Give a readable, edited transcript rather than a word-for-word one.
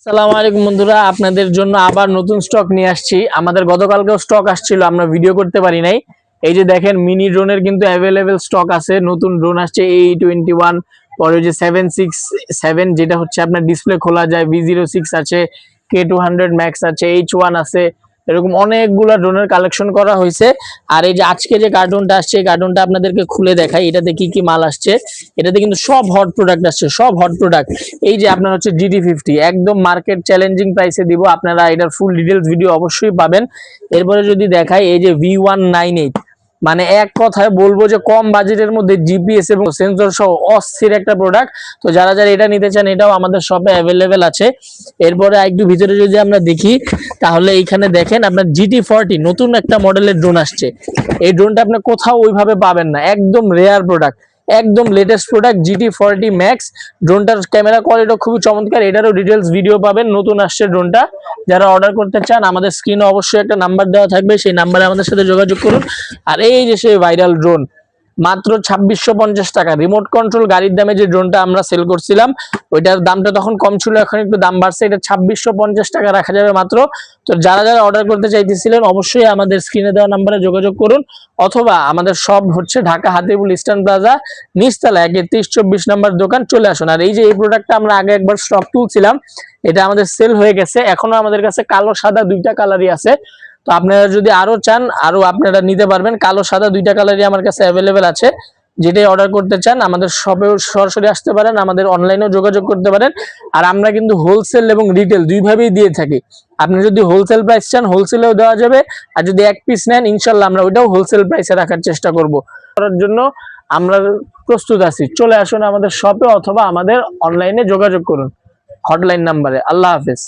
আসসালামু আলাইকুম বন্ধুরা, আপনাদের জন্য আবার নতুন স্টক নিয়ে আসছি। আমাদের গতকালকেও স্টক আসছিল, আমরা ভিডিও করতে পারি নাই। এই যে দেখেন, মিনি ড্রোনের কিন্তু অ্যাভেলেবেল স্টক আছে। নতুন ড্রোন আসছে A21, পরে যে 767, যেটা হচ্ছে আপনার ডিসপ্লে খোলা যায়, V06 আছে, K200 ম্যাক্স আছে, H1 আছে, এরকম অনেকগুলা ড্রোনের কালেকশন করা হয়েছে। আর এই যে আজকে যে কার্টুনটা আসছে, এই কার্টুনটা আপনাদেরকে খুলে দেখাই, এটাতে কি কি মাল আসছে। এটাতে কিন্তু সব হট প্রোডাক্ট আসছে, সব হট প্রোডাক্ট। এই যে আপনার হচ্ছে GT50 একদম মার্কেট চ্যালেঞ্জিং প্রাইসে দিব, আপনারা এটার ফুল ডিটেলস ভিডিও অবশ্যই পাবেন। এরপরে যদি দেখাই, এই যে V198, মানে এক কথায় বলবো যে কম বাজেটের মধ্যে জিপিএস এবং সেন্সর সহ অস্থির একটা প্রোডাক্ট। তো যারা যারা এটা নিতে চান, এটাও আমাদের শপে অ্যাভেলেবেল আছে। এরপরে একটু ভিতরে যদি আমরা দেখি, তাহলে এইখানে দেখেন আপনার GT40 নতুন একটা মডেলের ড্রোন আসছে। এই ড্রোনটা আপনি কোথাও ওইভাবে পাবেন না, একদম রেয়ার প্রোডাক্ট, একদম লেটেস্ট প্রোডাক্ট GT40 ম্যাক্স। ড্রোনটার ক্যামেরা কোয়ালিটি খুবই চমৎকার, এটারও ডিটেলস ভিডিও পাবেন। নতুন আসছে ড্রোনটা। যারা অর্ডার করতে চান, আমাদের স্ক্রিনে অবশ্যই একটা নাম্বার দেওয়া থাকবে, সেই নাম্বারে আমাদের সাথে যোগাযোগ করুন। আর এই যে সেই ভাইরাল ড্রোন, মাত্র 2650 টাকা রিমোট কন্ট্রোল গাড়ির দামে যে ড্রোনটা আমরা সেল করছিলাম, ওইটার দামটা তখন কম ছিল, এখন একটু দাম বাড়ছে। এটা 2650 টাকা রাখা যাবে মাত্র। তো যারা যারা অর্ডার করতে চাইতেছিলেন, অবশ্যই আমাদের স্ক্রিনে দেওয়া নাম্বারে যোগাযোগ করুন, অথবা আমাদের সব হচ্ছে ঢাকা হাতিরপুল ইস্টার্ন প্লাজা নিচতলা 3124 নাম্বার দোকান, চলে আসুন। আর এই যে এই প্রোডাক্টটা আমরা আগে একবার স্টক তুলছিলাম, এটা আমাদের সেল হয়ে গেছে। এখনো আমাদের কাছে কালো সাদা দুইটা কালারই আছে। তো আপনারা যদি আরো চান, আরো আপনারা নিতে পারবেন। কালো সাদা দুইটা কালারই আমার কাছে অ্যাভেলেবেল আছে। যেটাই অর্ডার করতে চান, আমাদের শপে সরাসরি আসতে পারেন, আমাদের অনলাইনেও যোগাযোগ করতে পারেন। আর আমরা কিন্তু হোলসেল এবং রিটেল দুইভাবেই দিয়ে থাকি। আপনি যদি হোলসেল প্রাইস চান, হোলসেলেও দেওয়া যাবে। আর যদি এক পিস নেন, ইনশাল্লাহ আমরা ওইটাও হোলসেল প্রাইসে রাখার চেষ্টা করব। করার জন্য আমরা প্রস্তুত আছি। চলে আসুন আমাদের শপে, অথবা আমাদের অনলাইনে যোগাযোগ করুন হটলাইন নাম্বারে। আল্লাহ হাফেজ।